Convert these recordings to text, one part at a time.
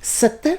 70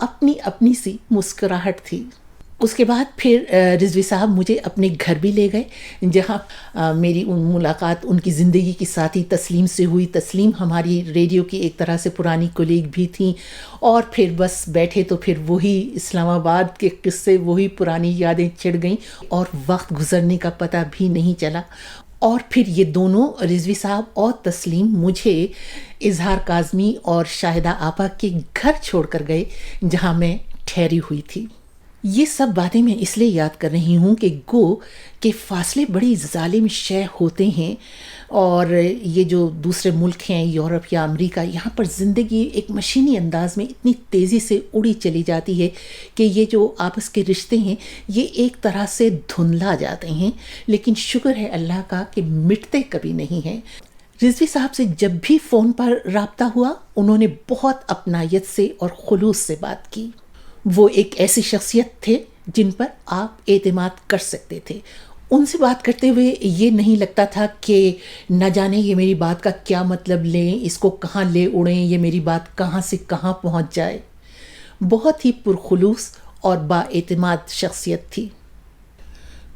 اپنی اپنی سی مسکراہٹ تھی۔ اس کے بعد پھر رضوی صاحب مجھے اپنے گھر بھی لے گئے، جہاں میری ملاقات ان کی زندگی کی ساتھی تسلیم سے ہوئی۔ تسلیم ہماری ریڈیو کی ایک طرح سے پرانی کولیگ بھی تھیں، اور پھر بس بیٹھے تو پھر وہی اسلام آباد کے قصے، وہی پرانی یادیں چڑھ گئیں، اور وقت گزرنے کا پتہ بھی نہیں چلا۔ اور پھر یہ دونوں، رضوی صاحب اور تسلیم، مجھے اظہار کاظمی اور شاہدہ آپا کے گھر چھوڑ کر گئے، جہاں میں ٹھہری ہوئی تھی۔ یہ سب باتیں میں اس لیے یاد کر رہی ہوں کہ گو کہ فاصلے بڑی ظالم شے ہوتے ہیں، اور یہ جو دوسرے ملک ہیں، یورپ یا امریکہ، یہاں پر زندگی ایک مشینی انداز میں اتنی تیزی سے اڑی چلی جاتی ہے کہ یہ جو آپس کے رشتے ہیں یہ ایک طرح سے دھندلا جاتے ہیں، لیکن شکر ہے اللہ کا کہ مٹتے کبھی نہیں ہیں۔ رضوی صاحب سے جب بھی فون پر رابطہ ہوا، انہوں نے بہت اپنائیت سے اور خلوص سے بات کی۔ وہ ایک ایسی شخصیت تھے جن پر آپ اعتماد کر سکتے تھے۔ ان سے بات کرتے ہوئے یہ نہیں لگتا تھا کہ نہ جانے یہ میری بات کا کیا مطلب لیں، اس کو کہاں لے اڑیں، یہ میری بات کہاں سے کہاں پہنچ جائے۔ بہت ہی پرخلوص اور با اعتماد شخصیت تھی۔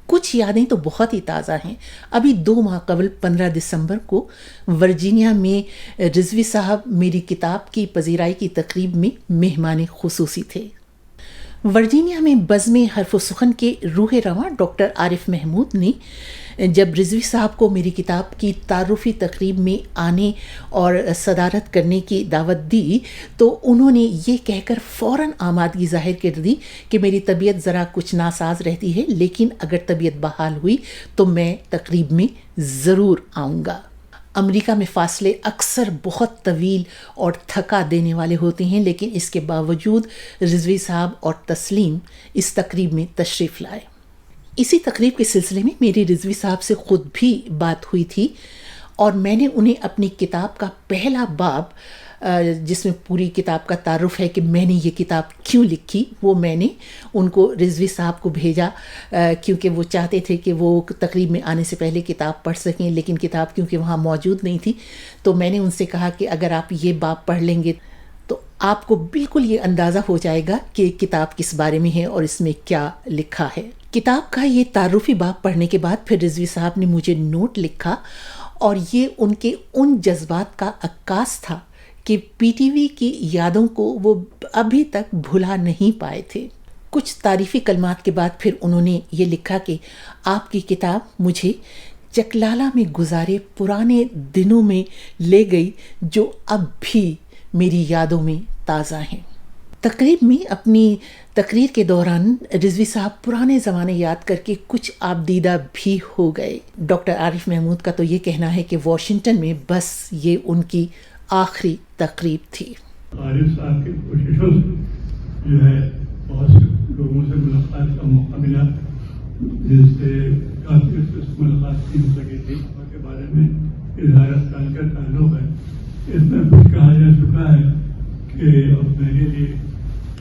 کچھ یادیں تو بہت ہی تازہ ہیں۔ ابھی 2 ماہ قبل 15 دسمبر کو ورجینیا میں رضوی صاحب میری کتاب کی پذیرائی کی تقریب میں مہمان خصوصی تھے۔ ورجینیا میں بزم حرف و سخن کے روح رواں ڈاکٹر عارف محمود نے جب رضوی صاحب کو میری کتاب کی تعارفی تقریب میں آنے اور صدارت کرنے کی دعوت دی تو انہوں نے یہ کہہ کر فوراً آمادگی ظاہر کر دی کہ میری طبیعت ذرا کچھ ناساز رہتی ہے، لیکن اگر طبیعت بحال ہوئی تو میں تقریب میں ضرور آؤں گا۔ امریکہ میں فاصلے اکثر بہت طویل اور تھکا دینے والے ہوتے ہیں، لیکن اس کے باوجود رضوی صاحب اور تسلیم اس تقریب میں تشریف لائے۔ اسی تقریب کے سلسلے میں میری رضوی صاحب سے خود بھی بات ہوئی تھی، اور میں نے انہیں اپنی کتاب کا پہلا باب، جس میں پوری کتاب کا تعارف ہے کہ میں نے یہ کتاب کیوں لکھی، وہ میں نے ان کو رضوی صاحب کو بھیجا، کیونکہ وہ چاہتے تھے کہ وہ تقریب میں آنے سے پہلے کتاب پڑھ سکیں، لیکن کتاب کیونکہ وہاں موجود نہیں تھی تو میں نے ان سے کہا کہ اگر آپ یہ باب پڑھ لیں گے تو آپ کو بالکل یہ اندازہ ہو جائے گا کہ کتاب کس بارے میں ہے اور اس میں کیا لکھا ہے۔ کتاب کا یہ تعارفی باب پڑھنے کے بعد پھر رضوی صاحب نے مجھے نوٹ لکھا، اور یہ ان کے ان جذبات کا عکاس تھا کہ پی ٹی وی کی یادوں کو وہ ابھی تک بھلا نہیں پائے تھے۔ کچھ تعریفی کلمات کے بعد پھر انہوں نے یہ لکھا کہ آپ کی کتاب مجھے چکلالہ میں گزارے پرانے دنوں میں لے گئی، جو اب بھی میری یادوں میں تازہ ہیں۔ تقریب میں اپنی تقریر کے دوران رضوی صاحب پرانے زمانے یاد کر کے کچھ آبدیدہ بھی ہو گئے۔ ڈاکٹر عارف محمود کا تو یہ کہنا ہے کہ واشنگٹن میں بس یہ ان کی آخری تقریب تھی۔ عارف صاحب کی کوششوں سے جو ہے بہت سے لوگوں سے ملاقات کا موقع ملا، جس سے کافی ملاقات کی ہو سکی تھی کے بارے میں اظہار خیال کا تعلق ہے۔ اس میں کچھ کہا جا چکا ہے کہ اب میرے لیے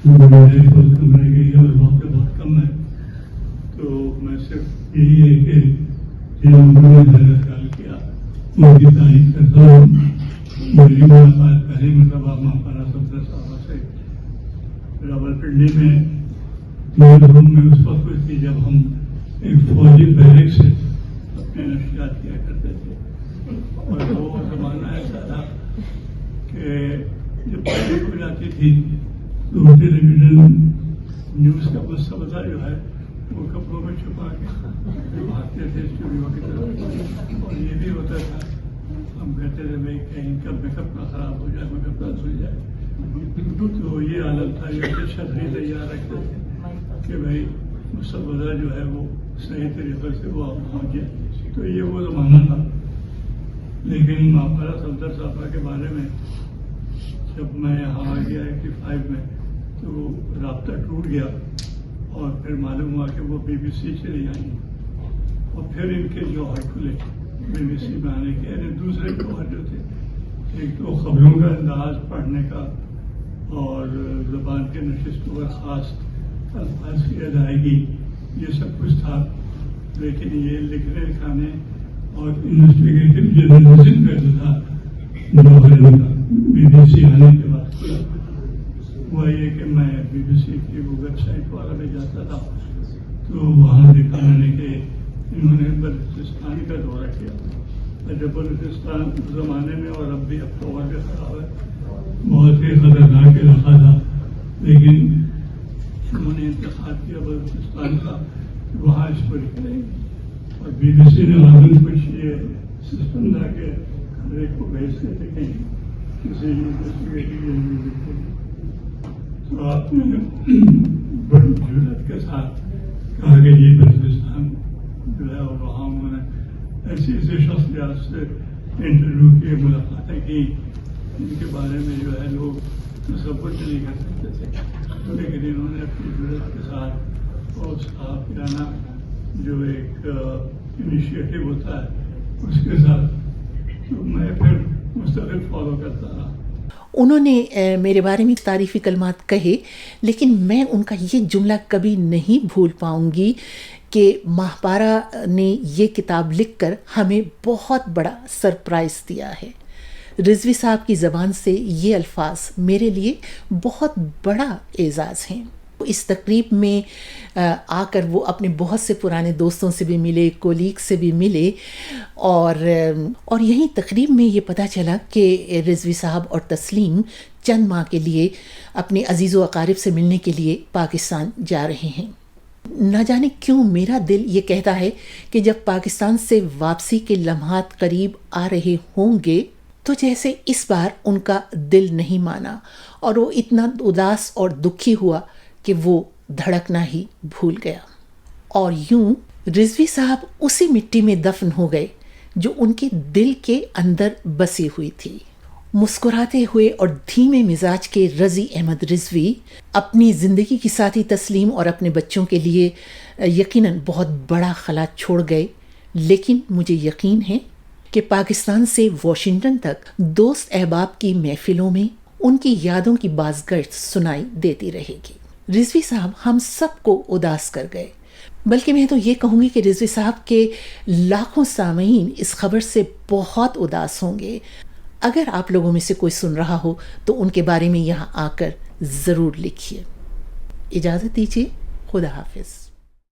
میری بہت کم رہ گئی ہے اور وقت بہت کم ہے، تو میں صرف یہی ہے کہ جن لوگوں نے اظہار خیال کیا ان کی تعریف کرتا ہوں۔ میری ملاقات پہلی مرتبہ ماپارا صفدر صاحبہ سے راولپنڈی میں روم میں اس وقت ہوئی تھی جب ہم ایک فوجی بیرک سے اپنے نشریات کیا کرتے تھے، اور وہ زمانہ ایسا تھا کہ جب پہلے ہو جاتی تھی تو ٹیلی ویژن نیوز کا مسودہ جو ہے وہ کپڑوں میں چھپا کے بھاگتے تھے اسٹوڈیو کی طرف، اور یہ بھی ہوتا تھا ہم کہتے تھے بھائی کہیں کا میک اپ نہ خراب ہو جائے، میک اپ نہ دھل جائے، تو یہ حالت تھا، یہ چھتری تیار رکھتے تھے کہ بھائی مسودہ جو ہے وہ صحیح طریقے سے وہ پہنچ جائے، تو یہ وہ زمانہ تھا۔ لیکن ماپارا صفدر صاحبہ کے بارے میں جب میں یہاں آ گیا 85 میں تو رابطہ ٹوٹ گیا، اور پھر معلوم ہوا کہ وہ بی بی سی چلی آئیں، اور پھر ان کے جوہر کھلے بی بی سی میں آنے کے، یعنی دوسرے جوہر جو تھے، ایک تو خبروں کا انداز پڑھنے کا اور زبان کے نشست پر خاص الفاظ کی ادائیگی، یہ سب کچھ تھا، لیکن یہ لکھنے لکھانے اور انویسٹیگیٹو جرنلزم کا جو تھا جوہر ان کا بی بی سی آنے کے بعد کھلا۔ ہوا یہ کہ میں BBC کی وہ ویب سائٹ والا میں جاتا تھا تو وہاں دیکھا میں نے کہ انہوں نے بلوچستان کا دورہ کیا. جب بلوچستان اس زمانے میں اور اب بھی اب تو اور بھی خراب ہے, بہت ہی خطرناک علاقہ تھا, لیکن انہوں نے انتخاب کیا بلوچستان کا وہاں اس پر کریں گے. اور BBC نے غالباً کچھ یہ سسٹم لا کے ہر ایک کو بھیجتے تھے کہیں کسی انویسٹیگیٹو تو آپ نے بڑی جرات کے ساتھ کہا کہ یہ بلوچستان جو ہے اور وہاں انہوں نے ایسی ایسی شخصیات سے انٹرویو کیے, ملاقاتیں کی ان کے بارے میں جو ہے لوگ تصور نہیں کر سکتے تھے, لیکن انہوں نے اپنی جرات کے ساتھ اور صحافیانہ جو ایک انیشیٹو ہوتا ہے اس کے ساتھ میں پھر مستقل فالو کرتا رہا. انہوں نے میرے بارے میں تعریفی کلمات کہے, لیکن میں ان کا یہ جملہ کبھی نہیں بھول پاؤں گی کہ ماہپارا نے یہ کتاب لکھ کر ہمیں بہت بڑا سرپرائز دیا ہے. رضوی صاحب کی زبان سے یہ الفاظ میرے لیے بہت بڑا اعزاز ہیں. اس تقریب میں آ کر وہ اپنے بہت سے پرانے دوستوں سے بھی ملے, کولیگ سے بھی ملے, اور یہیں تقریب میں یہ پتہ چلا کہ رضوی صاحب اور تسلیم چند ماہ کے لیے اپنے عزیز و اقارب سے ملنے کے لیے پاکستان جا رہے ہیں. نہ جانے کیوں میرا دل یہ کہتا ہے کہ جب پاکستان سے واپسی کے لمحات قریب آ رہے ہوں گے تو جیسے اس بار ان کا دل نہیں مانا اور وہ اتنا اداس اور دکھی ہوا کہ وہ دھڑکنا ہی بھول گیا. اور یوں رضوی صاحب اسی مٹی میں دفن ہو گئے جو ان کے دل کے اندر بسی ہوئی تھی. مسکراتے ہوئے اور دھیمے مزاج کے رضی احمد رضوی اپنی زندگی کی ساتھی تسلیم اور اپنے بچوں کے لیے یقیناً بہت بڑا خلا چھوڑ گئے, لیکن مجھے یقین ہے کہ پاکستان سے واشنگٹن تک دوست احباب کی محفلوں میں ان کی یادوں کی بازگشت سنائی دیتی رہے گی. رضوی صاحب ہم سب کو اداس کر گئے, بلکہ میں تو یہ کہوں گی کہ رضوی صاحب کے لاکھوں سامعین اس خبر سے بہت اداس ہوں گے. اگر آپ لوگوں میں سے کوئی سن رہا ہو تو ان کے بارے میں یہاں آ کر ضرور لکھیے. اجازت دیجیے, خدا حافظ.